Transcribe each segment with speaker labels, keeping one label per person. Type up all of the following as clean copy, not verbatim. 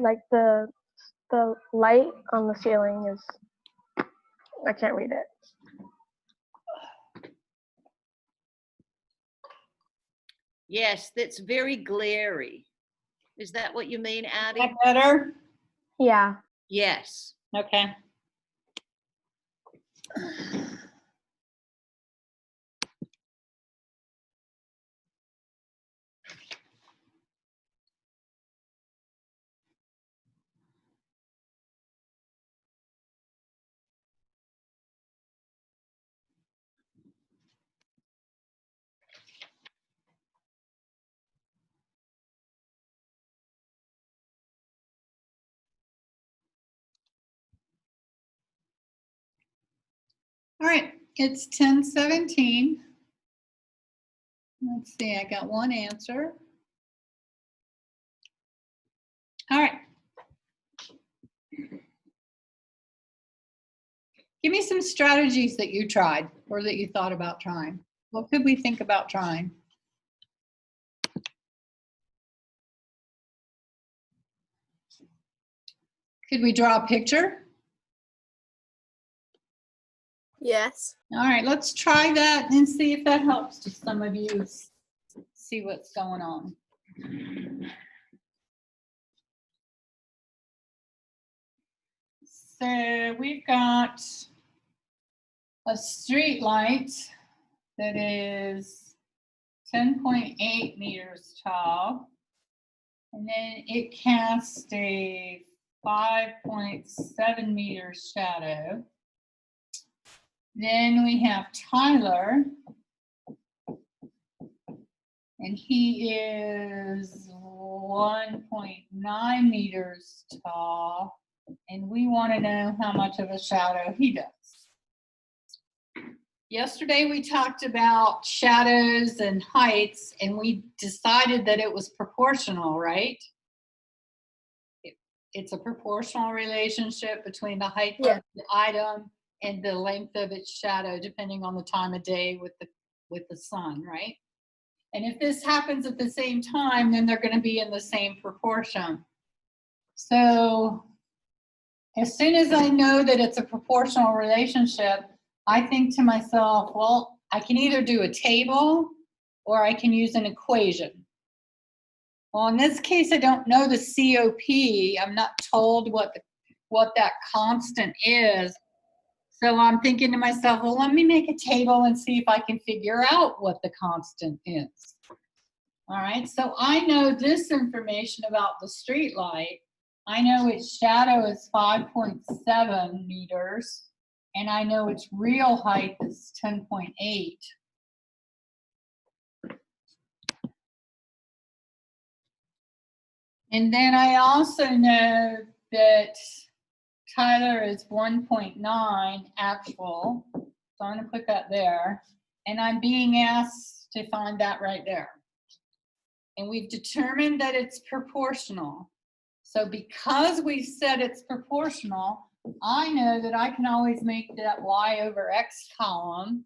Speaker 1: like the light on the ceiling is, I can't read it.
Speaker 2: Yes, that's very glary. Is that what you mean, Addie?
Speaker 3: That better?
Speaker 1: Yeah.
Speaker 2: Yes.
Speaker 3: Okay. All right, it's 10:17. Let's see, I got one answer. All right. Give me some strategies that you tried or that you thought about trying. What could we think about trying? Could we draw a picture?
Speaker 1: Yes.
Speaker 3: All right, let's try that and see if that helps to some of you see what's going on. So we've got a street light that is 10.8 meters tall, and then it casts a 5.7 meter shadow. Then we have Tyler, and he is 1.9 meters tall, and we want to know how much of a shadow he does. Yesterday we talked about shadows and heights, and we decided that it was proportional, right? It's a proportional relationship between the height of the item and the length of its shadow, depending on the time of day with the sun, right? And if this happens at the same time, then they're going to be in the same proportion. So as soon as I know that it's a proportional relationship, I think to myself, well, I can either do a table or I can use an equation. Well, in this case, I don't know the COP. I'm not told what that constant is. So I'm thinking to myself, well, let me make a table and see if I can figure out what the constant is. All right, so I know this information about the street light. I know its shadow is 5.7 meters, and I know its real height is 10.8. And then I also know that Tyler is 1.9 actual, so I'm going to put that there. And I'm being asked to find that right there. And we've determined that it's proportional. So because we said it's proportional, I know that I can always make that y over x column,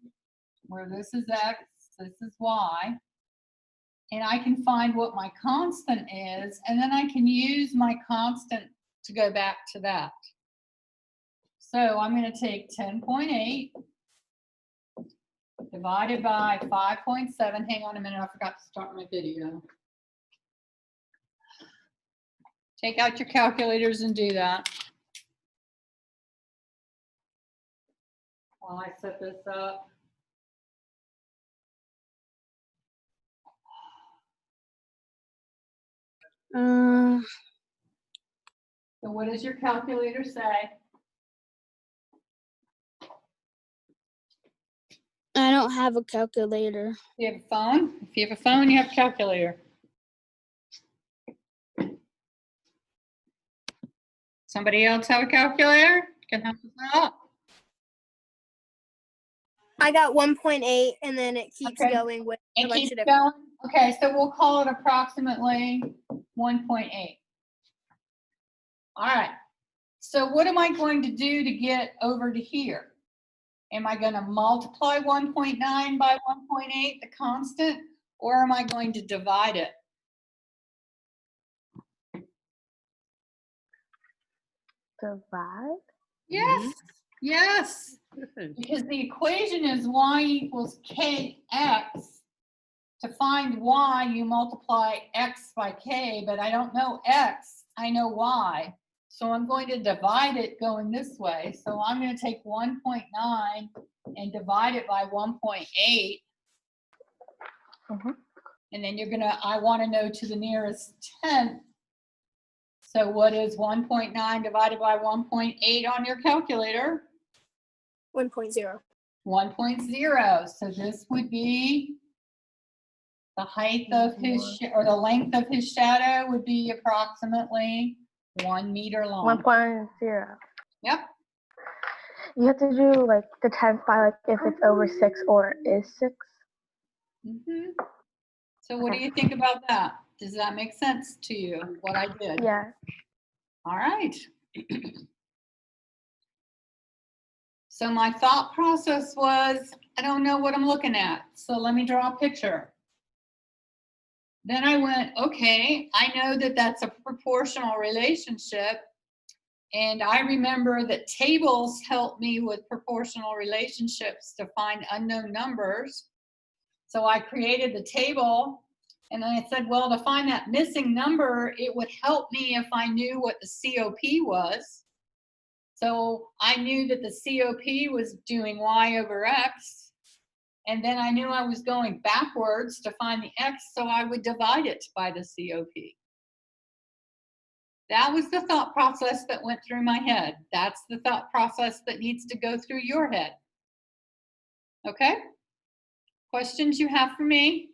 Speaker 3: where this is x, this is y. And I can find what my constant is, and then I can use my constant to go back to that. So I'm going to take 10.8 divided by 5.7. Hang on a minute, I forgot to start my video. Take out your calculators and do that. While I set this up. So what does your calculator say?
Speaker 4: I don't have a calculator.
Speaker 3: You have a phone? If you have a phone, you have a calculator. Somebody else have a calculator? Can help us out?
Speaker 4: I got 1.8, and then it keeps
Speaker 3: Okay.
Speaker 4: going with a
Speaker 3: It
Speaker 4: bunch
Speaker 3: keeps
Speaker 4: of different.
Speaker 3: going? Okay, so we'll call it approximately 1.8. All right. So what am I going to do to get over to here? Am I going to multiply 1.9 by 1.8, the constant, or am I going to divide it?
Speaker 1: divide?
Speaker 3: Yes, yes.
Speaker 2: Good.
Speaker 3: Because the equation is y equals kx. To find y, you multiply x by k, but I don't know x, I know y. So I'm going to divide it going this way. So I'm going to take 1.9 and divide it by 1.8.
Speaker 1: Mhm.
Speaker 3: And then I want to know to the nearest tenth. So what is 1.9 divided by 1.8 on your calculator?
Speaker 4: 1.0.
Speaker 3: 1.0. So this would be the height of his, or the length of his shadow would be approximately 1 meter long.
Speaker 1: 1.0.
Speaker 3: Yep.
Speaker 1: You have to do like the 10th by like if it's over 6 or is 6.
Speaker 3: Mhm. So what do you think about that? Does that make sense to you, what I did?
Speaker 1: Yeah.
Speaker 3: All right. So my thought process was, I don't know what I'm looking at, so let me draw a picture. Then I went, okay, I know that that's a proportional relationship. And I remember that tables help me with proportional relationships to find unknown numbers. So I created the table, and then I said, well, to find that missing number, it would help me if I knew what the COP was. So I knew that the COP was doing y over x. And then I knew I was going backwards to find the x, so I would divide it by the COP. That was the thought process that went through my head. That's the thought process that needs to go through your head. Okay? Questions you have for me?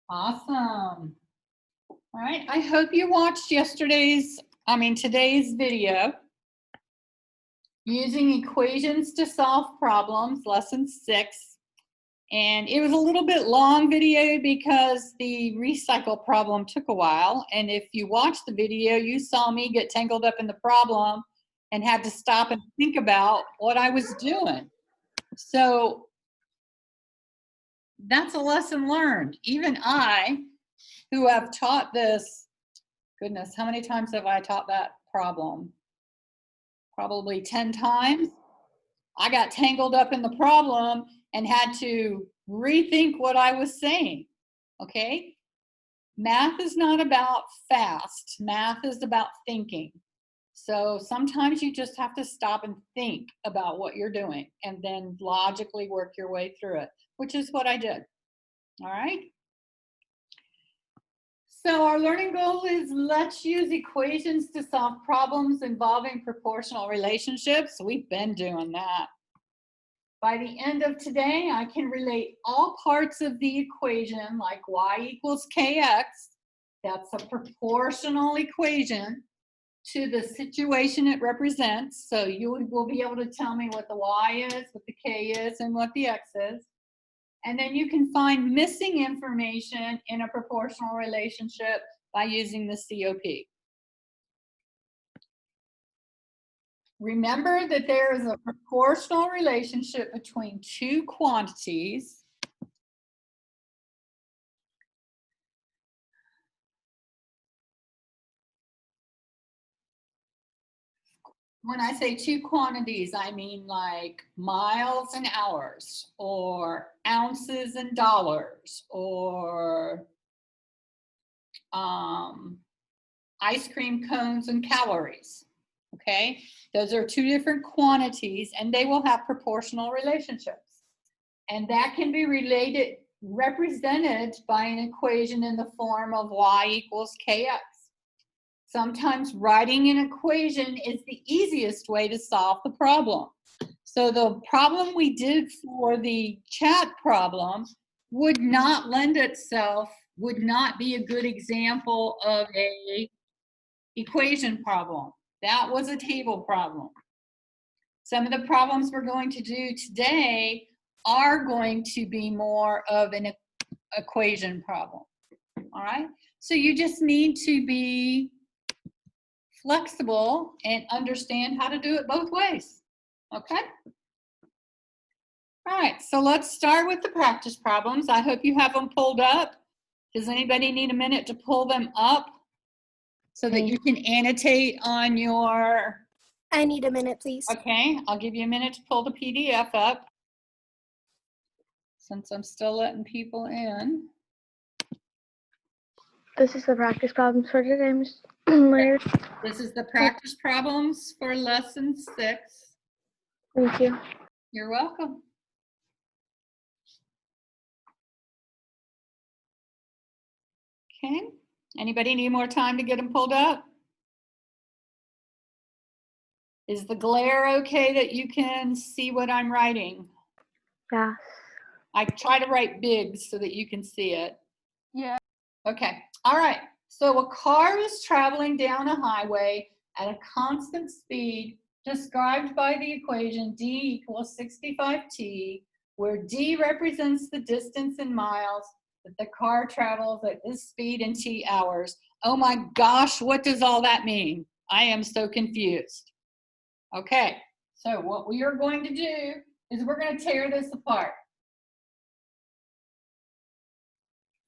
Speaker 3: Awesome. All right, I hope you watched today's video. Using equations to solve problems, lesson 6. And it was a little bit long video because the recycle problem took a while. And if you watched the video, you saw me get tangled up in the problem and had to stop and think about what I was doing. So that's a lesson learned. Even I, who have taught this, goodness, how many times have I taught that problem? Probably 10 times. I got tangled up in the problem and had to rethink what I was saying, okay? Math is not about fast. Math is about thinking. So sometimes you just have to stop and think about what you're doing and then logically work your way through it, which is what I did, all right? So our learning goal is let's use equations to solve problems involving proportional relationships. We've been doing that. By the end of today, I can relate all parts of the equation, like y equals kx, that's a proportional equation, to the situation it represents. So you will be able to tell me what the y is, what the k is, and what the x is. And then you can find missing information in a proportional relationship by using the COP. Remember that there is a proportional relationship between two quantities. When I say two quantities, I mean like miles and hours, or ounces and dollars, or ice cream cones and calories. Okay, those are two different quantities, and they will have proportional relationships. And that can be represented by an equation in the form of y equals kx. Sometimes writing an equation is the easiest way to solve the problem. So the problem we did for the chat problem would not lend itself, would not be a good example of a equation problem. That was a table problem. Some of the problems we're going to do today are going to be more of an equation problem. All right? So you just need to be flexible and understand how to do it both ways. Okay? All right, so let's start with the practice problems. I hope you have them pulled up. Does anybody need a minute to pull them up so that you can annotate on your,
Speaker 4: I need a minute, please.
Speaker 3: okay, I'll give you a minute to pull the PDF up. Since I'm still letting people in.
Speaker 1: This is the practice problems for today, Ms. Laird.
Speaker 3: This is the practice problems for lesson 6.
Speaker 1: Thank you.
Speaker 3: You're welcome. Okay, anybody need more time to get them pulled up? Is the glare okay that you can see what I'm writing?
Speaker 1: Yes.
Speaker 3: I try to write big so that you can see it.
Speaker 5: Yeah.
Speaker 3: Okay, all right. So a car is traveling down a highway at a constant speed described by the equation d equals 65t, where d represents the distance in miles that the car travels at this speed in t hours. Oh my gosh, what does all that mean? I am so confused. Okay, so what we are going to do is we're going to tear this apart.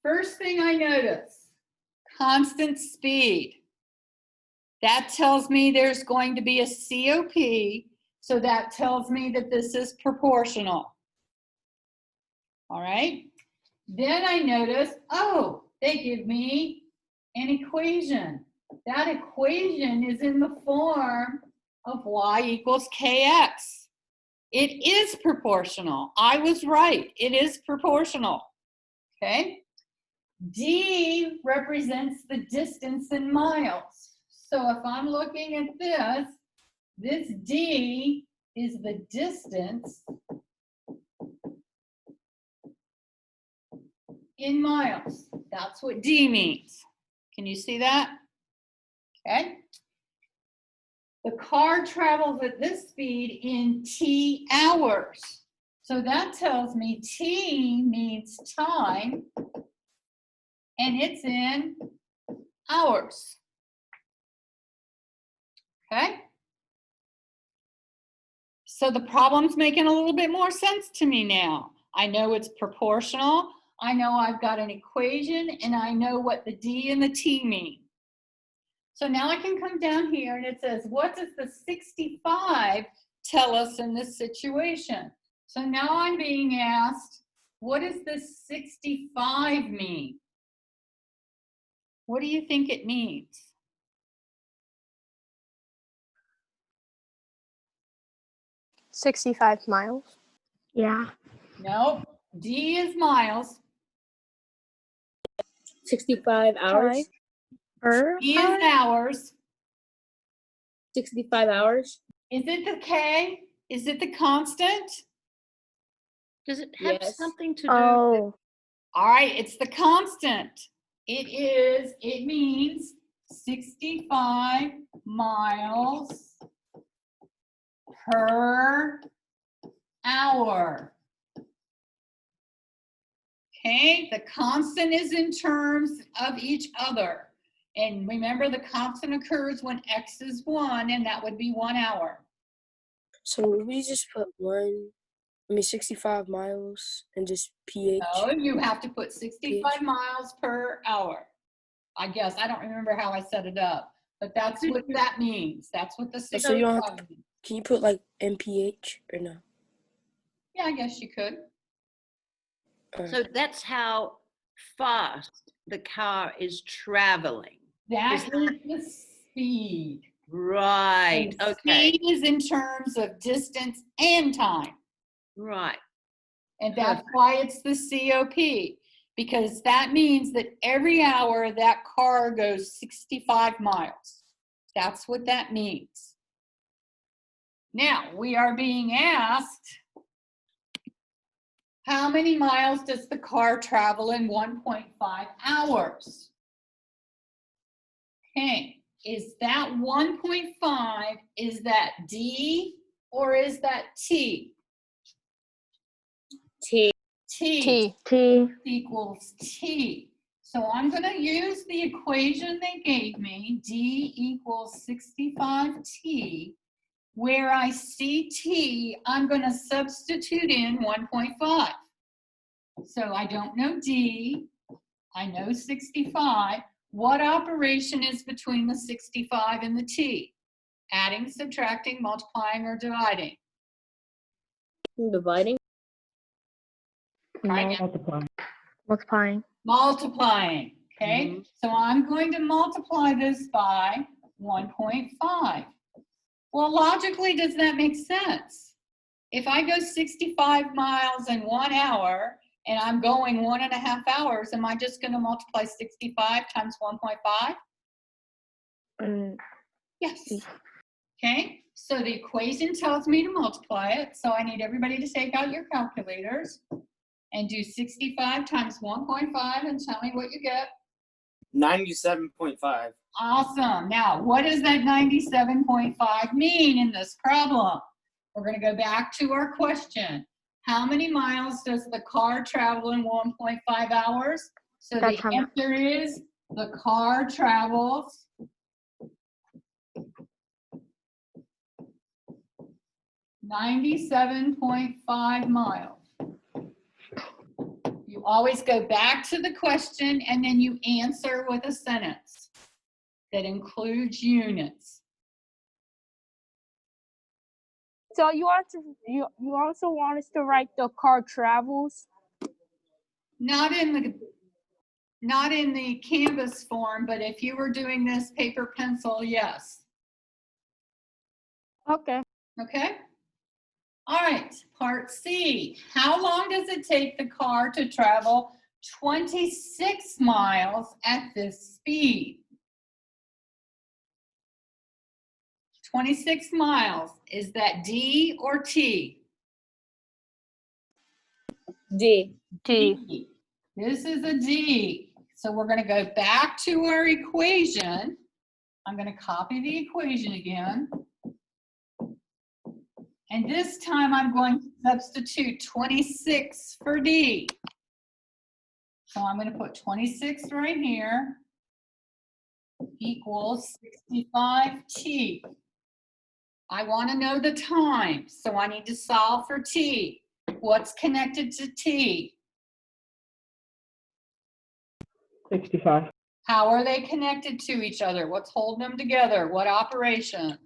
Speaker 3: First thing I notice, constant speed. That tells me there's going to be a COP, so that tells me that this is proportional. All right. Then I notice, oh, they give me an equation. That equation is in the form of y equals kx. It is proportional. I was right. It is proportional. Okay. D represents the distance in miles. So if I'm looking at this D is the distance in miles. That's what D means. Can you see that? Okay. The car travels at this speed in t hours. So that tells me T means time, and it's in hours. Okay? So the problem's making a little bit more sense to me now. I know it's proportional. I know I've got an equation, and I know what the D and the T mean. So now I can come down here and it says, what does the 65 tell us in this situation? So now I'm being asked, what does this 65 mean? What do you think it means?
Speaker 4: $65 miles.
Speaker 1: Yeah.
Speaker 3: No, D is miles.
Speaker 5: 65 hours.
Speaker 4: Time.
Speaker 1: Per
Speaker 3: E
Speaker 1: hour?
Speaker 3: is hours.
Speaker 5: 65 hours.
Speaker 3: Is it the K? Is it the constant?
Speaker 2: Does it have
Speaker 5: Yes.
Speaker 2: something to do?
Speaker 1: Oh,
Speaker 3: All right, it's the constant. It means 65 miles per hour. Okay, the constant is in terms of each other. And remember, the constant occurs when X is 1, and that would be 1 hour.
Speaker 6: So would we just put 65 miles and just PH?
Speaker 3: So you have to put 65 miles per hour. I guess, I don't remember how I set it up, but that's what that means. That's what the
Speaker 6: So you don't have
Speaker 3: 65 means.
Speaker 6: Can you put like MPH or no?
Speaker 3: Yeah, I guess you could.
Speaker 2: So that's how fast the car is traveling.
Speaker 3: That
Speaker 2: Is
Speaker 3: is the speed.
Speaker 2: Right.
Speaker 3: And
Speaker 2: Okay.
Speaker 3: speed is in terms of distance and time.
Speaker 2: Right.
Speaker 3: And that's why it's the COP, because that means that every hour that car goes 65 miles. That's what that means. Now, we are being asked, how many miles does the car travel in 1.5 hours? Okay, is that 1.5, is that D or is that T?
Speaker 5: T.
Speaker 3: T.
Speaker 1: T.
Speaker 3: Equals T. So I'm going to use the equation they gave me, D equals 65T. Where I see T, I'm going to substitute in 1.5. So I don't know D, I know 65. What operation is between the 65 and the t? Adding, subtracting, multiplying, or dividing?
Speaker 5: Dividing.
Speaker 3: Try again.
Speaker 1: Multiplying.
Speaker 3: Multiplying, okay? So I'm going to multiply this by 1.5. Well, logically, does that make sense? If I go 65 miles in 1 hour and I'm going 1.5 hours, am I just going to multiply 65 times 1.5?
Speaker 1: Mm,
Speaker 3: Yes. Okay, so the equation tells me to multiply it, so I need everybody to take out your calculators and do 65 times 1.5 and tell me what you get.
Speaker 7: 97.5.
Speaker 3: Awesome. Now, what does that 97.5 mean in this problem? We're going to go back to our question. How many miles does the car travel in 1.5 hours? So
Speaker 1: That's
Speaker 3: the
Speaker 1: how much.
Speaker 3: answer is the car travels 97.5 miles. You always go back to the question and then you answer with a sentence that includes units.
Speaker 5: So you also want us to write the car travels?
Speaker 3: Not in the Canvas form, but if you were doing this paper pencil, yes.
Speaker 5: Okay.
Speaker 3: Okay? All right, part C. How long does it take the car to travel 26 miles at this speed? 26 miles, is that D or T?
Speaker 5: D.
Speaker 3: D. This is a D. So we're going to go back to our equation. I'm going to copy the equation again. And this time I'm going to substitute 26 for D. So I'm going to put 26 right here equals 65T. I want to know the time, so I need to solve for T. What's connected to T?
Speaker 8: 65.
Speaker 3: How are they connected to each other? What's holding them together? What operation?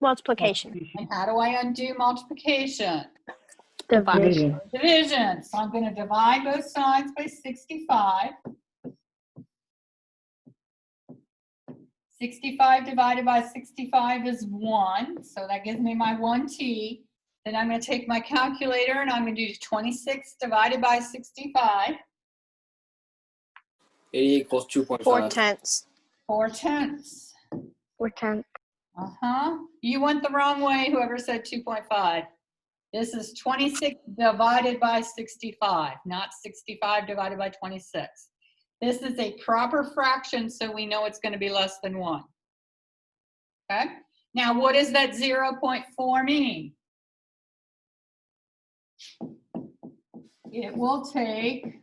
Speaker 4: Multiplication.
Speaker 3: And how do I undo multiplication?
Speaker 1: Division.
Speaker 3: Division. So I'm going to divide both sides by 65. 65 divided by 65 is 1. So that gives me my 1t. Then I'm going to take my calculator and I'm going to do 26 divided by 65.
Speaker 7: It equals 2.5.
Speaker 4: 4/10.
Speaker 3: 4/10.
Speaker 1: 4/10.
Speaker 3: You went the wrong way, whoever said 2.5. This is 26 divided by 65, not 65 divided by 26. This is a proper fraction, so we know it's going to be less than 1. Okay? Now, what does that 0.4 mean? It will take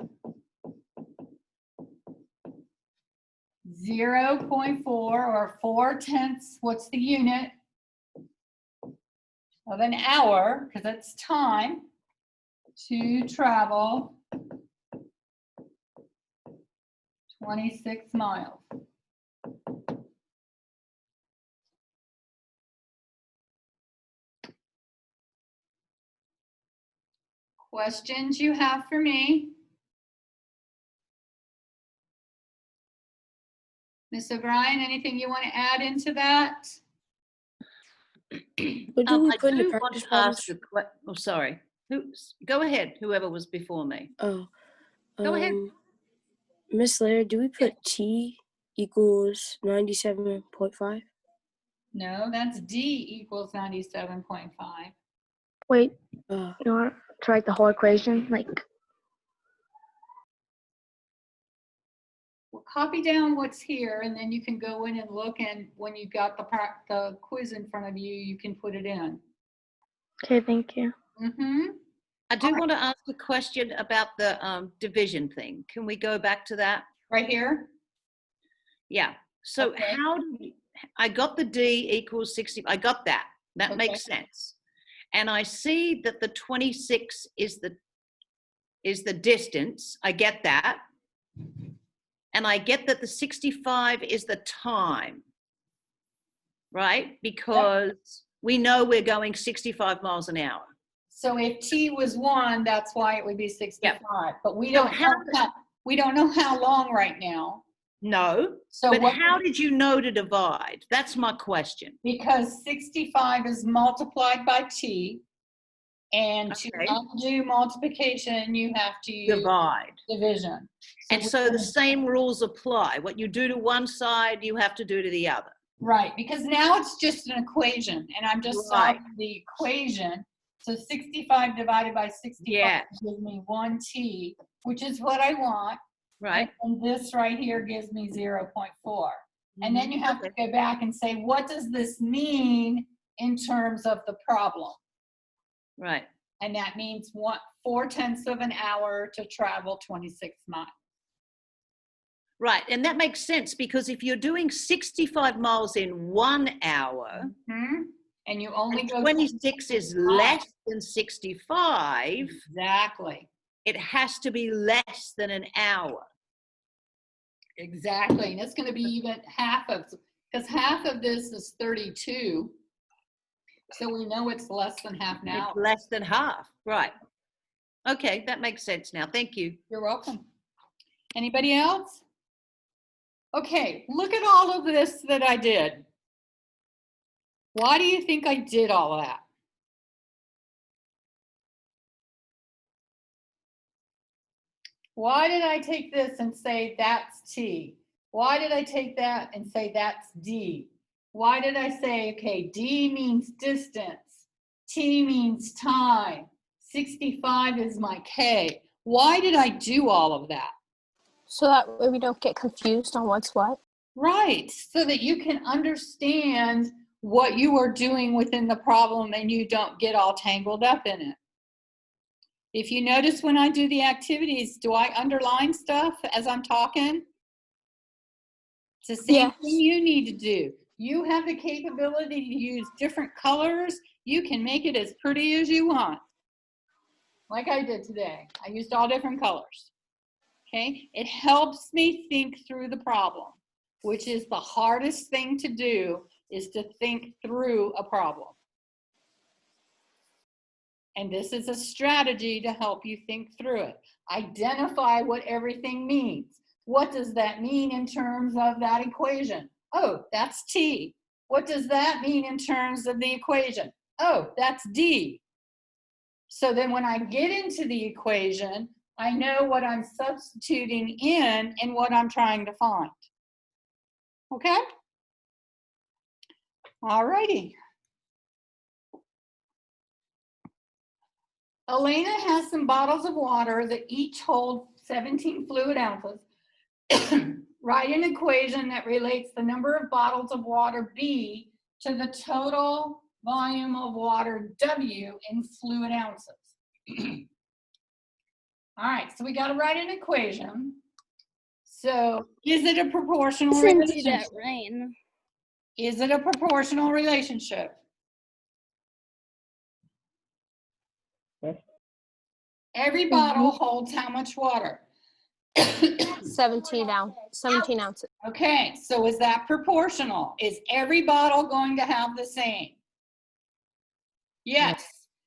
Speaker 3: 0.4 or 4/10. What's the unit of an hour, because that's time, to travel 26 miles. Questions you have for me? Ms. O'Brien, anything you want to add into that?
Speaker 6: What do we
Speaker 2: I
Speaker 6: put in the
Speaker 2: do
Speaker 6: practice
Speaker 2: want to ask
Speaker 6: problems?
Speaker 2: oh, sorry. Go ahead, whoever was before me.
Speaker 6: Oh,
Speaker 2: Go ahead.
Speaker 6: Miss Laird, do we put T equals 97.5?
Speaker 3: No, that's D equals 97.5.
Speaker 1: Wait,
Speaker 6: Uh,
Speaker 1: you want to write the whole equation? Like,
Speaker 3: Well, copy down what's here, and then you can go in and look, and when you got the quiz in front of you, you can put it in.
Speaker 1: okay, thank you.
Speaker 2: I do want to ask a question about the division thing. Can we go back to that?
Speaker 3: Right here?
Speaker 2: Yeah. So
Speaker 3: Okay.
Speaker 2: how do we, I got the D equals 60. I got that. That
Speaker 3: Okay.
Speaker 2: makes sense. And I see that the 26 is the distance. I get that. And I get that the 65 is the time, right? Because we know we're going 65 miles an hour.
Speaker 3: So if t was 1, that's why it would be 65. But we
Speaker 2: So
Speaker 3: don't know how long right now.
Speaker 2: No,
Speaker 3: So
Speaker 2: but
Speaker 3: what,
Speaker 2: how did you know to divide? That's my question.
Speaker 3: because 65 is multiplied by t, and to
Speaker 2: Okay.
Speaker 3: undo multiplication, you have to use
Speaker 2: Divide.
Speaker 3: division.
Speaker 2: And
Speaker 3: we're
Speaker 2: so the
Speaker 3: gonna-
Speaker 2: same rules apply. What you do to one side, you have to do to the other.
Speaker 3: Right, because now it's just an equation, and I'm just
Speaker 2: Right.
Speaker 3: solving the equation. So 65 divided by 65
Speaker 2: Yeah.
Speaker 3: gives me 1t, which is what I want.
Speaker 2: Right?
Speaker 3: And this right here gives me 0.4. And then you have to
Speaker 2: Okay.
Speaker 3: go back and say, what does this mean in terms of the problem?
Speaker 2: Right.
Speaker 3: And that means 4/10 of an hour to travel 26 miles.
Speaker 2: Right. And that makes sense because if you're doing 65 miles in 1 hour,
Speaker 3: And you only
Speaker 2: and
Speaker 3: go
Speaker 2: 26 is less than 65,
Speaker 3: Exactly.
Speaker 2: it has to be less than an hour.
Speaker 3: Exactly, and it's gonna be even half of, because half of this is 32. So we know it's less than half an
Speaker 2: It's
Speaker 3: hour.
Speaker 2: less than half. Right. Okay, that makes sense now. Thank you.
Speaker 3: You're welcome. Anybody else? Okay, look at all of this that I did. Why do you think I did all of that? Why did I take this and say that's T? Why did I take that and say that's D? Why did I say, okay, D means distance, T means time, 65 is my K? Why did I do all of that?
Speaker 4: So that way we don't get confused on what's what.
Speaker 3: Right, so that you can understand what you are doing within the problem and you don't get all tangled up in it. If you notice when I do the activities, do I underline stuff as I'm talking? It's the same
Speaker 4: Yes.
Speaker 3: thing you need to do. You have the capability to use different colors. You can make it as pretty as you want. Like I did today. I used all different colors. Okay? It helps me think through the problem, which is the hardest thing to do, is to think through a problem. And this is a strategy to help you think through it. Identify what everything means. What does that mean in terms of that equation? Oh, that's T. What does that mean in terms of the equation? Oh, that's D. So then when I get into the equation, I know what I'm substituting in and what I'm trying to find. Okay? All righty. Elena has some bottles of water that each hold 17 fluid ounces. Write an equation that relates the number of bottles of water B to the total volume of water W in fluid ounces. All right, so we got to write an equation. So is it a proportional
Speaker 5: Listen to
Speaker 3: relationship?
Speaker 5: that rain.
Speaker 3: Is it a proportional relationship?
Speaker 8: Yes.
Speaker 3: Every bottle holds how much water?
Speaker 4: 17 ounces.
Speaker 3: Okay, so is that proportional? Is every bottle going to have the same? Yes.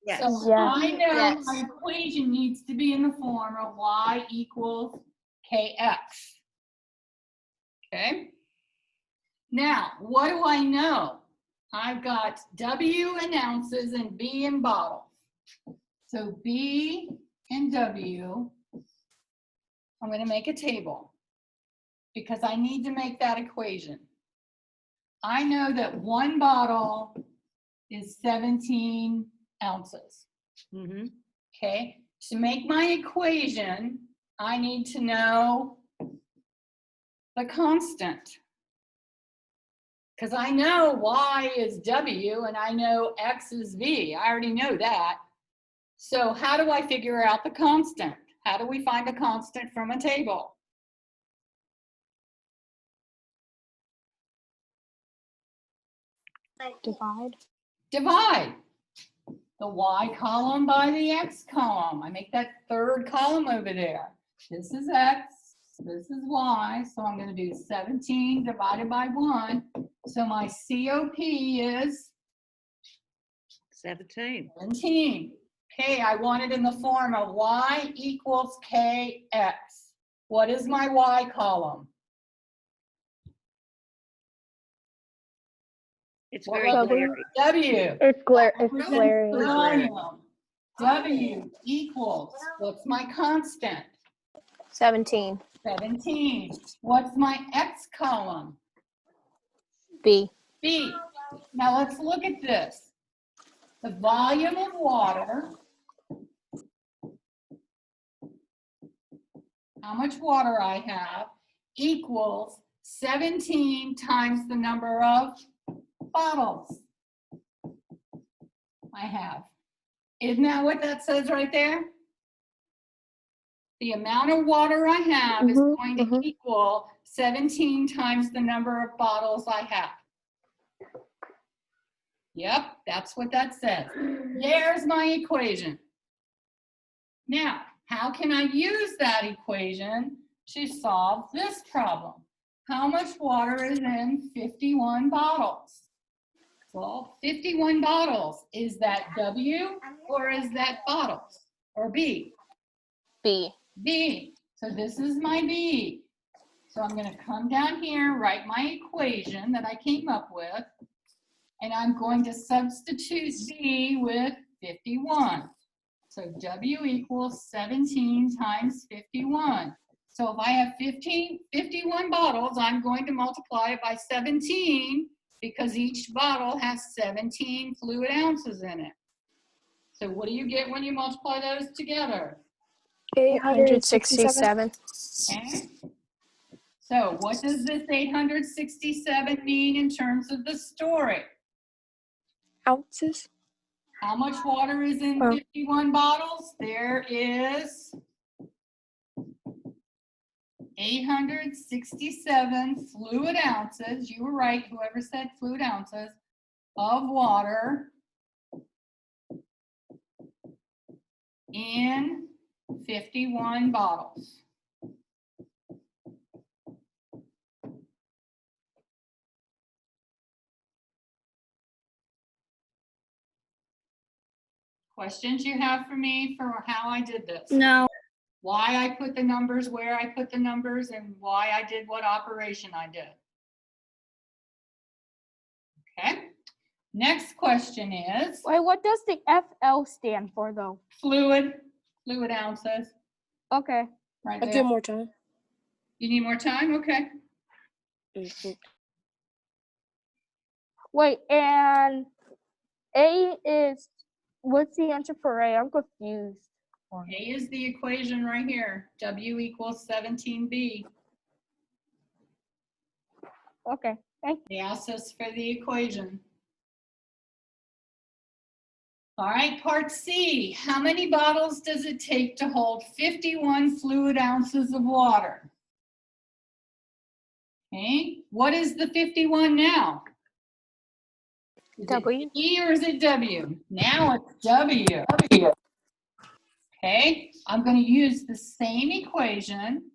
Speaker 2: Yes.
Speaker 3: So
Speaker 1: Yes.
Speaker 3: I know
Speaker 4: Yes.
Speaker 3: my equation needs to be in the form of y equals kx. Okay. Now, what do I know? I've got W in ounces and B in bottles. So B and W, I'm going to make a table because I need to make that equation. I know that one bottle is 17 ounces.
Speaker 2: Mm-hmm.
Speaker 3: Okay, to make my equation, I need to know the constant. Because I know Y is W and I know X is V. I already know that. So how do I figure out the constant? How do we find a constant from a table?
Speaker 4: Divide.
Speaker 3: Divide the Y column by the X column. I make that third column over there. This is X, this is y, so I'm going to do 17 divided by 1. So my COP is
Speaker 2: 17.
Speaker 3: 17. Okay, I want it in the form of y equals kx. What is my y column?
Speaker 2: It's
Speaker 3: What
Speaker 2: very
Speaker 3: was it?
Speaker 2: blurry.
Speaker 3: W.
Speaker 1: It's
Speaker 3: Represents
Speaker 1: glaring.
Speaker 3: volume. W equals, what's my constant?
Speaker 4: 17.
Speaker 3: 17. What's my x column?
Speaker 4: B.
Speaker 3: B. Now let's look at this. The volume of water, how much water I have, equals 17 times the number of bottles I have. Isn't that what that says right there? The amount of water I have is going to equal 17 times the number of bottles I have. Yep, that's what that says. There's my equation. Now, how can I use that equation to solve this problem? How much water is in 51 bottles? Well, 51 bottles. Is that W or is that bottles? Or B?
Speaker 4: B.
Speaker 3: B. So this is my B. So I'm going to come down here, write my equation that I came up with, and I'm going to substitute B with 51. So W equals 17 times 51. So if I have 51 bottles, I'm going to multiply it by 17 because each bottle has 17 fluid ounces in it. So what do you get when you multiply those together?
Speaker 4: 867.
Speaker 3: Okay. So what does this 867 mean in terms of the story?
Speaker 6: Ounces.
Speaker 3: How much water is in 51 bottles? There is 867 fluid ounces. You were right, whoever said fluid ounces of water in 51 bottles. Questions you have for me for how I did this?
Speaker 5: No.
Speaker 3: Why I put the numbers where I put the numbers and why I did what operation I did. Okay. Next question is
Speaker 5: Wait, what does the FL stand for though?
Speaker 3: fluid ounces.
Speaker 5: Okay.
Speaker 3: Right
Speaker 6: I'll
Speaker 3: there.
Speaker 6: give more time.
Speaker 3: You need more time? Okay.
Speaker 6: Mhm.
Speaker 5: Wait, and A is, what's the answer for A? I'm confused.
Speaker 3: A is the equation right here. W equals 17B.
Speaker 5: Okay, thank you.
Speaker 3: They asked us for the equation. All right, part C. How many bottles does it take to hold 51 fluid ounces of water? Okay, what is the 51 now? Is
Speaker 4: W.
Speaker 3: it E or is it W? Now it's W. Okay, I'm going to use the same equation.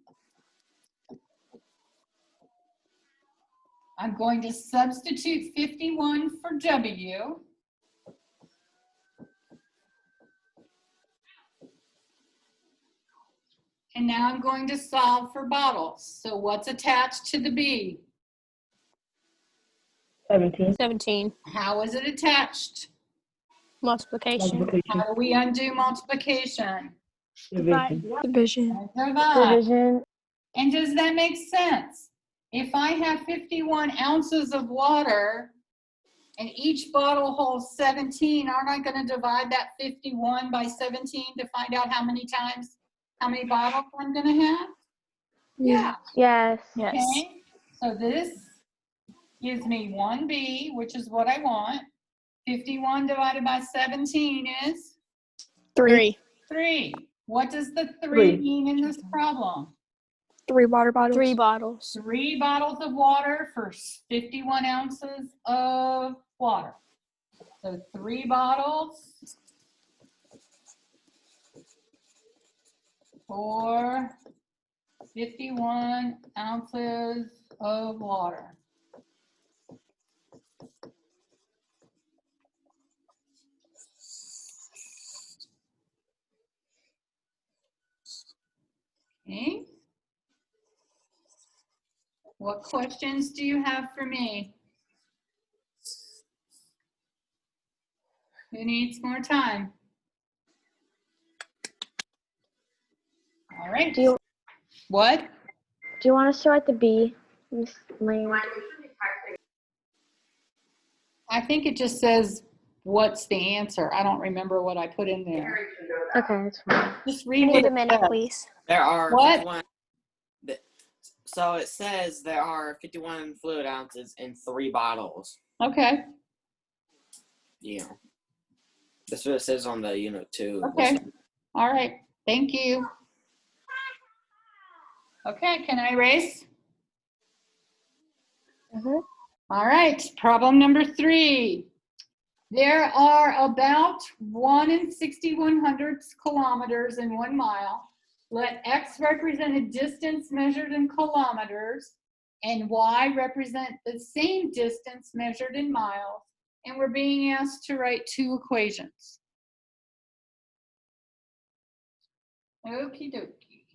Speaker 3: I'm going to substitute 51 for W. And now I'm going to solve for bottles. So what's attached to the B?
Speaker 8: 17.
Speaker 4: 17.
Speaker 3: How is it attached?
Speaker 4: Multiplication.
Speaker 3: How
Speaker 8: Multiplication.
Speaker 3: do we undo multiplication?
Speaker 8: Division.
Speaker 6: Division.
Speaker 3: Divide.
Speaker 1: Division.
Speaker 3: And does that make sense? If I have 51 ounces of water and each bottle holds 17, aren't I going to divide that 51 by 17 to find out how many bottles I'm going to have? Yeah.
Speaker 1: Yes.
Speaker 3: Okay. So this gives me 1B, which is what I want. 51 divided by 17 is
Speaker 4: 3.
Speaker 3: 3. What does the 3
Speaker 8: Three.
Speaker 3: mean in this problem?
Speaker 6: 3 water bottles.
Speaker 4: 3 bottles.
Speaker 3: 3 bottles of water for 51 ounces of water. So 3 bottles for 51 ounces of water. Okay. What questions do you have for me? Who needs more time? All right.
Speaker 1: Do you
Speaker 3: What?
Speaker 1: do you want us to write the B, Miss Lane?
Speaker 3: I think it just says, what's the answer? I don't remember what I put in there.
Speaker 1: Okay, it's fine.
Speaker 3: Just
Speaker 4: I
Speaker 3: read
Speaker 4: need
Speaker 3: what
Speaker 4: a
Speaker 3: it
Speaker 4: minute,
Speaker 3: says.
Speaker 4: please.
Speaker 8: There are
Speaker 3: What?
Speaker 8: 51. So it says there are 51 fluid ounces in 3 bottles.
Speaker 3: Okay,
Speaker 8: Yeah. That's what it says on the unit 2.
Speaker 3: okay. All right, thank you. Okay, can I erase?
Speaker 1: Mhm.
Speaker 3: All right, problem number 3. There are about 1 in 6100 kilometers in 1 mile. Let X represent a distance measured in kilometers and Y represent the same distance measured in miles. And we're being asked to write 2 equations. Okie dokie.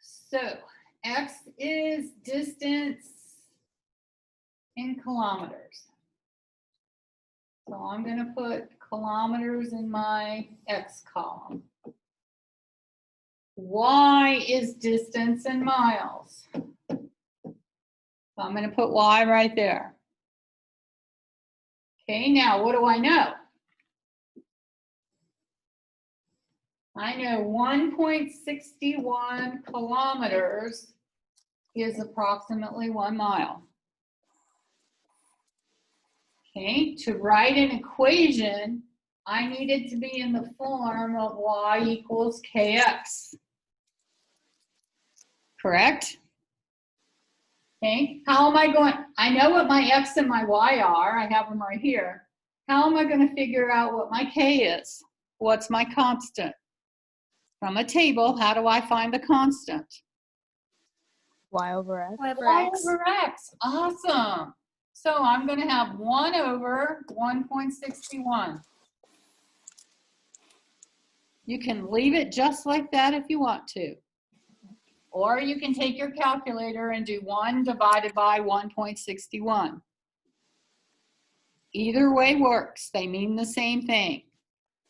Speaker 3: So X is distance in kilometers. So I'm going to put kilometers in my X column. Y is distance in miles. So I'm going to put Y right there. Okay, now what do I know? I know 1.61 kilometers is approximately 1 mile. Okay, to write an equation, I need it to be in the form of Y equals KX. Correct? Okay, how am I going? I know what my X and my Y are. I have them right here. How am I going to figure out what my K is? What's my constant? From a table, how do I find the constant?
Speaker 4: Y over X.
Speaker 3: Y over X. Awesome. So I'm going to have 1 over 1.61. You can leave it just like that if you want to. Or you can take your calculator and do 1 divided by 1.61. Either way works. They mean the same thing.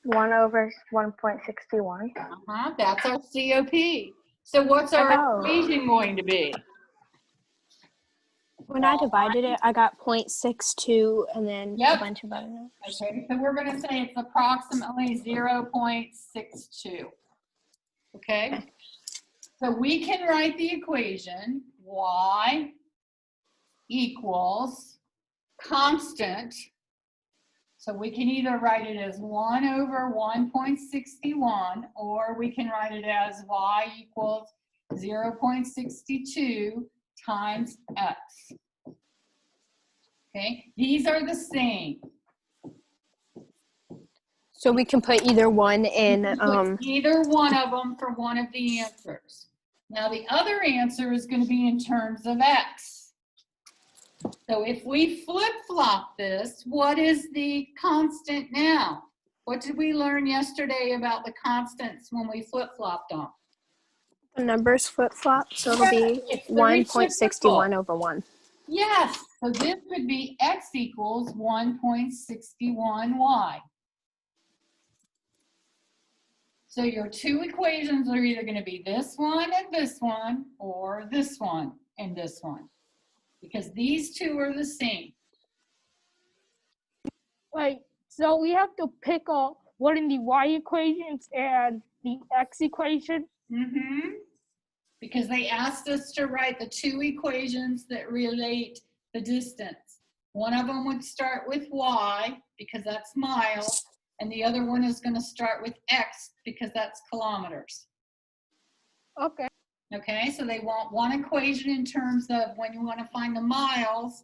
Speaker 1: 1 over 1.61.
Speaker 3: That's our COP. So what's our
Speaker 4: Oh.
Speaker 3: equation going to be?
Speaker 4: When I divided it, I got 0.62 and then
Speaker 3: Yep.
Speaker 4: a bunch of other numbers.
Speaker 3: Okay, so we're going to say it's approximately 0.62. Okay? So we can write the equation Y equals constant. So we can either write it as 1 over 1.61, or we can write it as Y equals 0.62 times X. Okay, these are the same.
Speaker 4: So we can put either one in.
Speaker 3: Put either one of them for one of the answers. Now the other answer is going to be in terms of X. So if we flip-flop this, what is the constant now? What did we learn yesterday about the constants when we flip-flopped them?
Speaker 4: The numbers flip-flop, so it'll be
Speaker 3: It's very
Speaker 4: 1.61 over 1.
Speaker 3: Yes, so this would be X equals 1.61Y. So your 2 equations are either going to be this one and this one, or this one and this one, because these 2 are the same.
Speaker 5: Like, so we have to pick one in the Y equations and the X equation.
Speaker 3: Because they asked us to write the 2 equations that relate the distance. One of them would start with Y, because that's miles, and the other one is going to start with X, because that's kilometers.
Speaker 5: Okay.
Speaker 3: Okay, so they want one equation in terms of when you want to find the miles,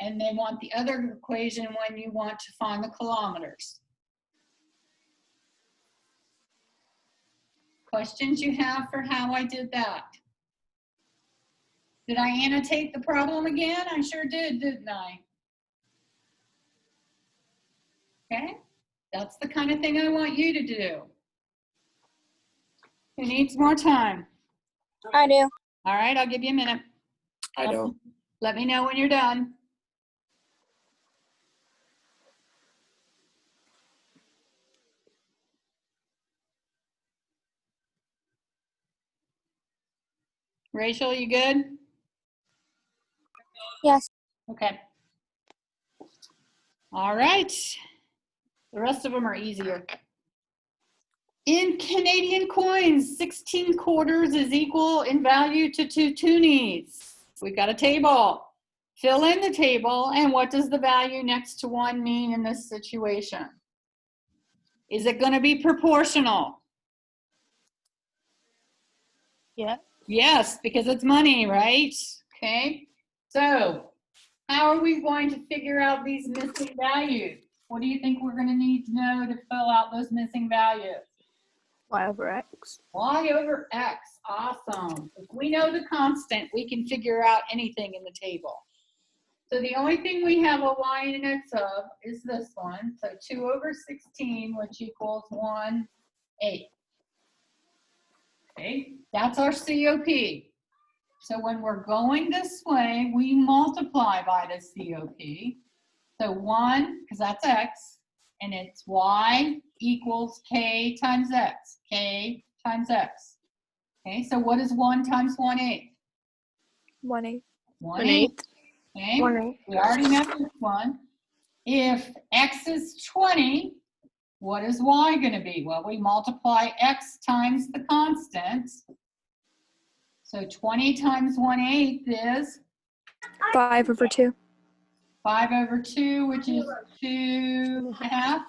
Speaker 3: and they want the other equation when you want to find the kilometers. Questions you have for how I did that? Did I annotate the problem again? I sure did, didn't I? Okay, that's the kind of thing I want you to do. Who needs more time?
Speaker 4: I do.
Speaker 3: All right, I'll give you a minute.
Speaker 8: I don't.
Speaker 3: Let me know when you're done. Rachel, you good?
Speaker 4: Yes.
Speaker 3: Okay. All right. The rest of them are easier. In Canadian coins, 16 quarters is equal in value to 2 toonies. We've got a table. Fill in the table, and what does the value next to 1 mean in this situation? Is it going to be proportional?
Speaker 5: Yeah.
Speaker 3: Yes, because it's money, right? Okay. So how are we going to figure out these missing values? What do you think we're going to need to know to fill out those missing values?
Speaker 4: Y over X.
Speaker 3: Y over X. Awesome. If we know the constant, we can figure out anything in the table. So the only thing we have a Y and an X of is this one. So 2 over 16, which equals 1/8. Okay, that's our COP. So when we're going this way, we multiply by the COP. So 1, because that's X, and it's Y equals K times X. K times X. Okay, so what is 1 times 1/8?
Speaker 4: 1/8.
Speaker 3: 1/8. Okay,
Speaker 1: 1/8.
Speaker 3: we already know this one. If X is 20, what is Y going to be? Well, we multiply X times the constant. So 20 times 1/8 is
Speaker 4: 5 over 2.
Speaker 3: 5 over 2, which is 2.5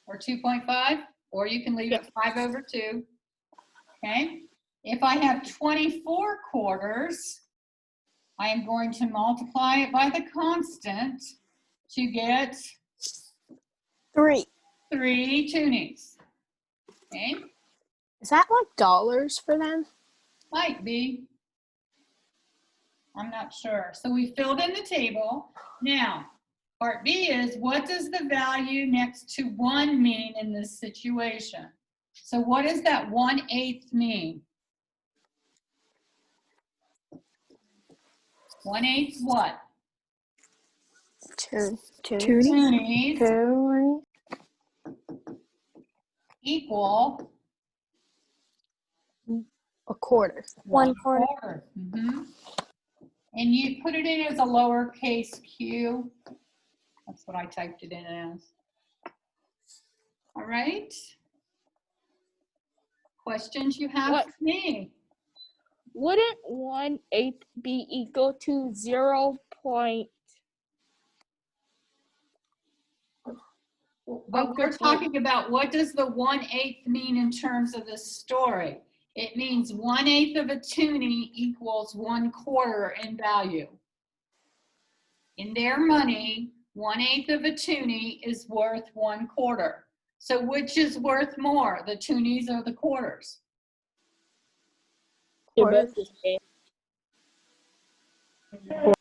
Speaker 3: or 2.5, or you can leave it 5 over 2. Okay. If I have 24 quarters, I am going to multiply it by the constant to get
Speaker 4: 3.
Speaker 3: 3 toonies. Okay.
Speaker 4: Is that like dollars for them?
Speaker 3: Might be. I'm not sure. So we filled in the table. Now, part B is, what does the value next to 1 mean in this situation? So what does that 1/8 mean? 1/8 what?
Speaker 4: 2.
Speaker 3: Toonies
Speaker 1: 2.
Speaker 3: equal
Speaker 4: A quarter.
Speaker 3: 1 quarter. And you put it in as a lowercase q. That's what I typed it in as. All right. Questions you have
Speaker 5: What?
Speaker 3: for me?
Speaker 5: Wouldn't 1/8 be equal to 0.
Speaker 3: But we're talking about, what does the 1/8 mean in terms of this story? It means 1/8 of a toonie equals 1 quarter in value. In their money, 1/8 of a toonie is worth 1 quarter. So which is worth more, the toonies or the quarters?
Speaker 4: Quarters.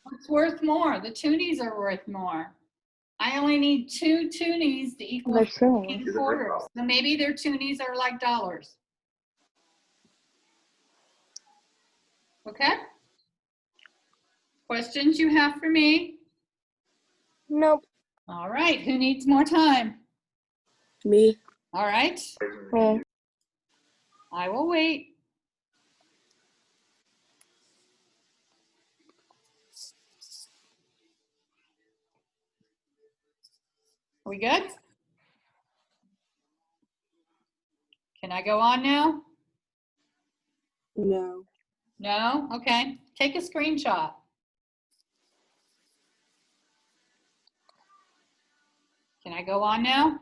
Speaker 3: What's worth more? The toonies are worth more. I only need 2 toonies to equal
Speaker 1: They're
Speaker 3: 15
Speaker 1: toonies.
Speaker 3: quarters. So maybe their toonies are like dollars. Okay? Questions you have for me?
Speaker 4: Nope.
Speaker 3: All right, who needs more time?
Speaker 6: Me.
Speaker 3: All right,
Speaker 1: Me.
Speaker 3: I will wait. We good? Can I go on now?
Speaker 6: No.
Speaker 3: No? Okay. Take a screenshot. Can I go on now?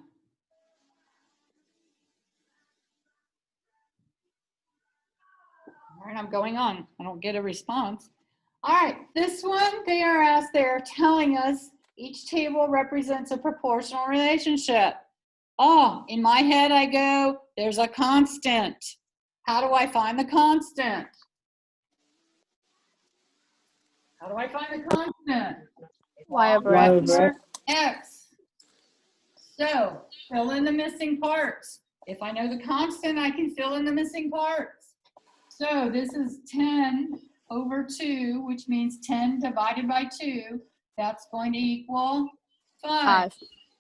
Speaker 3: All right, I'm going on. I don't get a response. All right, this one, they're telling us each table represents a proportional relationship. Oh, in my head I go, there's a constant. how do I find the constant? How do I find the constant?
Speaker 4: Y over
Speaker 5: Y
Speaker 4: X.
Speaker 5: over
Speaker 3: X. So fill in the missing parts. If I know the constant, I can fill in the missing parts. So this is 10 over 2, which means 10 divided by 2. That's going to equal 5.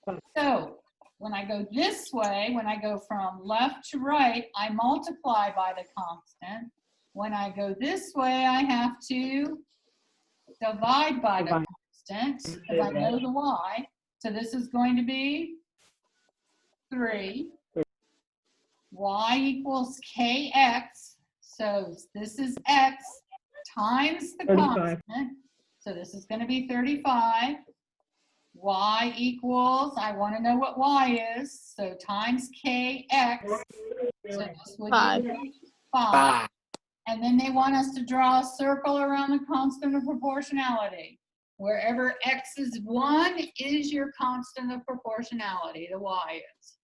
Speaker 4: 5.
Speaker 3: So when I go this way, when I go from left to right, I multiply by the constant. When I go this way, I have to divide by the constant because I know the y. So this is going to be 3. Y equals kx. So this is x times the
Speaker 5: 35.
Speaker 3: constant. So this is going to be 35. Y equals, I want to know what y is. So times kx. So this would
Speaker 4: 5.
Speaker 3: be 5.
Speaker 8: 5.
Speaker 3: And then they want us to draw a circle around the constant of proportionality. Wherever x is 1 is your constant of proportionality, the y is.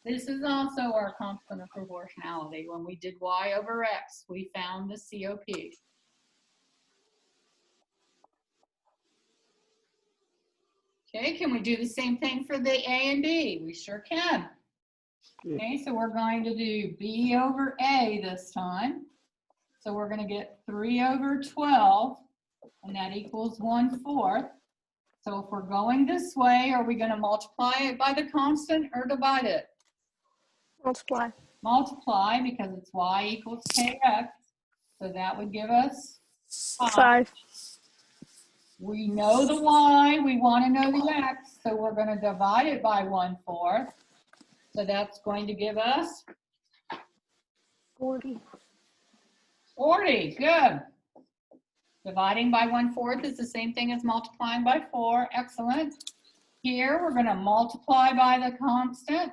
Speaker 3: This is also our constant of proportionality. When we did y over x, we found the COP. Okay, can we do the same thing for the a and b? We sure can. Okay, so we're going to do b over a this time. So we're going to get 3 over 12, and that equals 1/4. So if we're going this way, are we going to multiply it by the constant or divide it?
Speaker 4: Multiply.
Speaker 3: Multiply, because it's y equals kx. So that would give us 5.
Speaker 4: 5.
Speaker 3: We know the y, we want to know the x, so we're going to divide it by 1/4. So that's going to give us
Speaker 4: 40.
Speaker 3: 40. Good. Dividing by 1/4 is the same thing as multiplying by 4. Excellent. Here we're going to multiply by the constant.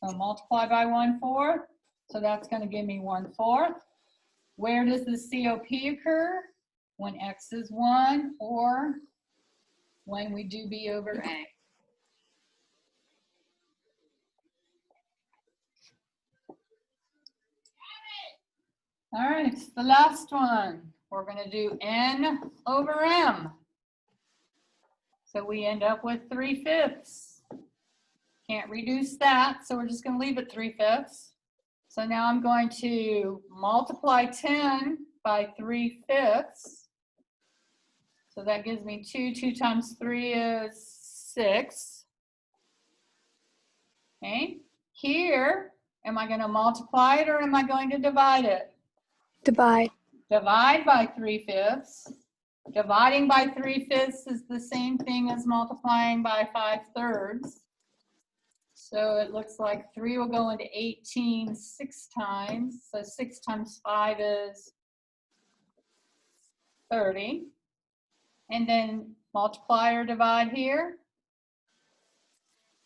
Speaker 3: So multiply by 1/4. So that's going to give me 1/4. Where does the COP occur? When x is 1 or when we do b over a. All right, the last one. We're going to do n over m. So we end up with 3/5. Can't reduce that, so we're just going to leave it 3/5. So now I'm going to multiply 10 by 3/5. So that gives me 2. 2 times 3 is 6. Okay. Here, am I going to multiply it or am I going to divide it?
Speaker 6: Divide.
Speaker 3: Divide by 3/5. Dividing by 3/5 is the same thing as multiplying by 5/3. So it looks like 3 will go into 18 6 times. So 6 times 5 is 30. And then multiply or divide here.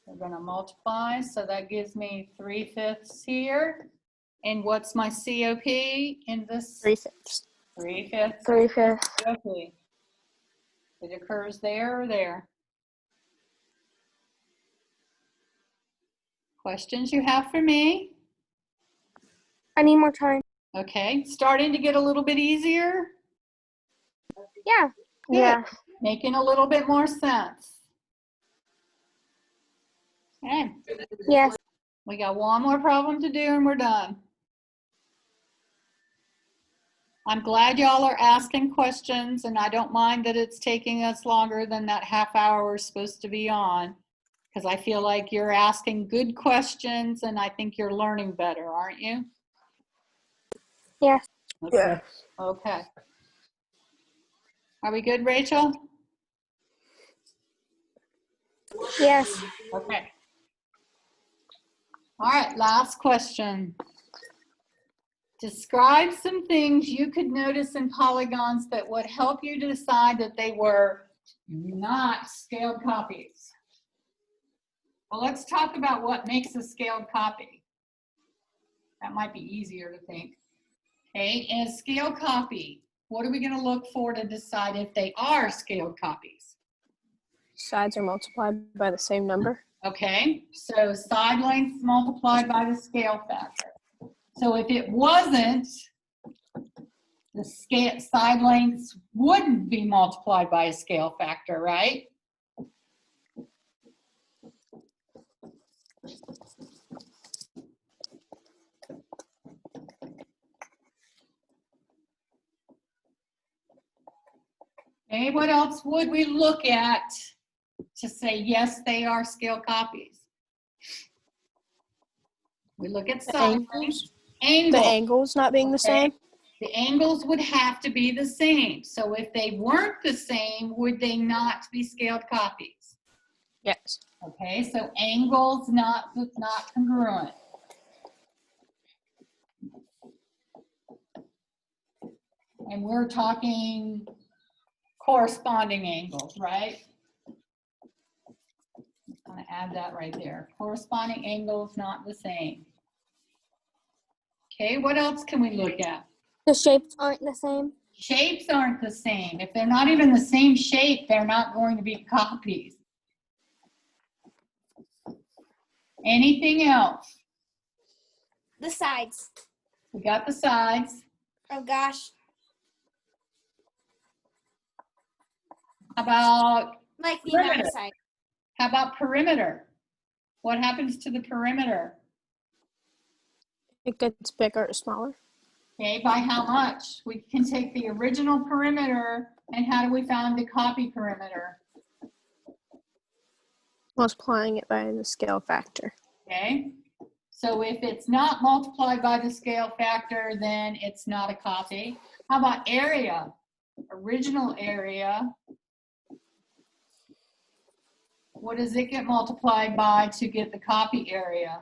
Speaker 3: We're going to multiply, so that gives me 3/5 here. And what's my COP in this?
Speaker 4: 3/5.
Speaker 3: 3/5
Speaker 1: 3/5.
Speaker 3: COP. It occurs there or there. Questions you have for me?
Speaker 6: I need more time.
Speaker 3: Okay, starting to get a little bit easier.
Speaker 6: Yeah.
Speaker 3: Good.
Speaker 1: Yes.
Speaker 3: Making a little bit more sense. Okay,
Speaker 6: Yes.
Speaker 3: we got one more problem to do and we're done. I'm glad y'all are asking questions, and I don't mind that it's taking us longer than that half hour we're supposed to be on, because I feel like you're asking good questions and I think you're learning better, aren't you?
Speaker 6: Yes.
Speaker 3: Okay.
Speaker 5: Yes.
Speaker 3: Okay. Are we good, Rachel?
Speaker 6: Yes.
Speaker 3: Okay. All right, last question. Describe some things you could notice in polygons that would help you to decide that they were not scaled copies. Well, let's talk about what makes a scaled copy. That might be easier to think. Okay, in a scaled copy, what are we going to look for to decide if they are scaled copies?
Speaker 4: Sides are multiplied by the same number.
Speaker 3: Okay, so side lengths multiplied by the scale factor. So if it wasn't, the side lengths wouldn't be multiplied by a scale factor, right? Okay, what else would we look at to say, yes, they are scale copies? We look at
Speaker 4: The
Speaker 3: side
Speaker 4: angles?
Speaker 3: lengths.
Speaker 4: The
Speaker 3: Angles.
Speaker 4: angles not being the
Speaker 3: Okay.
Speaker 4: same?
Speaker 3: The angles would have to be the same. So if they weren't the same, would they not be scaled copies?
Speaker 4: Yes.
Speaker 3: Okay, so angles not congruent. And we're talking corresponding angles, right? I'm gonna add that right there. Corresponding angles not the same. Okay, what else can we look at?
Speaker 4: The shapes aren't the same?
Speaker 3: Shapes aren't the same. If they're not even the same shape, they're not going to be copies. Anything else?
Speaker 7: The sides.
Speaker 3: We got the sides.
Speaker 7: Oh gosh.
Speaker 3: How about,
Speaker 7: Like the amount
Speaker 3: Perimeter.
Speaker 7: of sides.
Speaker 3: how about perimeter? What happens to the perimeter?
Speaker 4: It gets bigger or smaller?
Speaker 3: Okay, by how much? We can take the original perimeter and how do we find the copy perimeter?
Speaker 4: Multiplying it by the scale factor.
Speaker 3: Okay, so if it's not multiplied by the scale factor, then it's not a copy. How about area? Original area. What does it get multiplied by to get the copy area?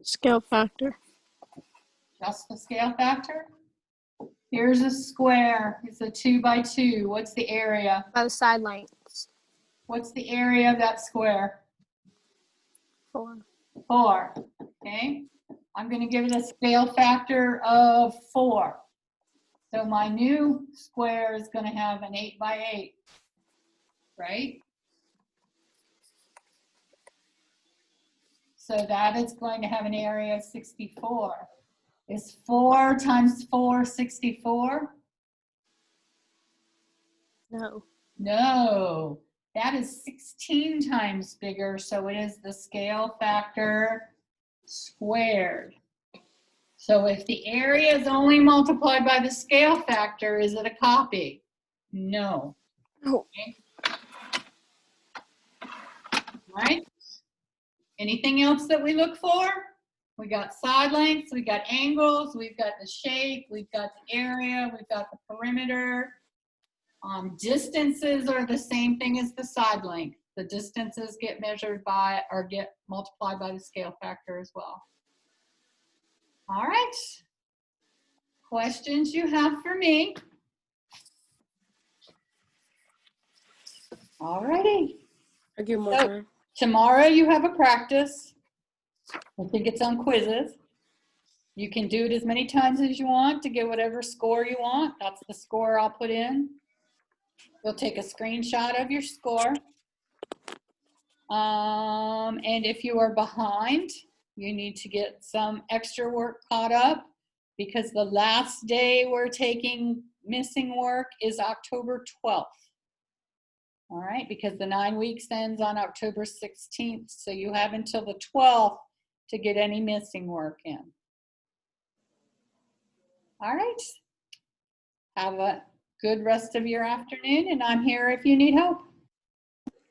Speaker 4: Scale factor.
Speaker 3: Just the scale factor? Here's a square. It's a 2 by 2. What's the area?
Speaker 4: By the side lengths.
Speaker 3: What's the area of that square?
Speaker 4: 4.
Speaker 3: 4. Okay. I'm going to give it a scale factor of 4. So my new square is going to have an 8 by 8. Right? So that is going to have an area of 64. Is 4 times 4 64?
Speaker 4: No.
Speaker 3: No, that is 16 times bigger, so it is the scale factor squared. So if the area is only multiplied by the scale factor, is it a copy? No.
Speaker 4: Oh.
Speaker 3: Okay. All right. Anything else that we look for? We got side lengths, we got angles, we've got the shape, we've got the area, we've got the perimeter. Distances are the same thing as the side length. The distances get measured by or get multiplied by the scale factor as well. All right. Questions you have for me? All righty.
Speaker 6: I give more
Speaker 3: So-
Speaker 6: time.
Speaker 3: Tomorrow you have a practice. I think it's on quizzes. You can do it as many times as you want to get whatever score you want. That's the score I'll put in. You'll take a screenshot of your score. And if you are behind, you need to get some extra work caught up because the last day we're taking missing work is October 12th. All right, because the 9 weeks ends on October 16th, so you have until the 12th to get any missing work in. All right. Have a good rest of your afternoon, and I'm here if you need help.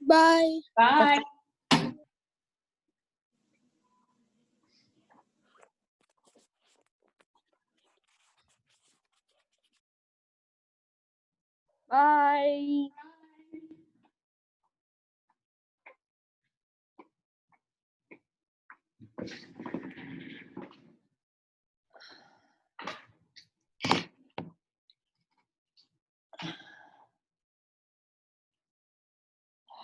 Speaker 6: Bye.
Speaker 3: Bye.
Speaker 5: Bye.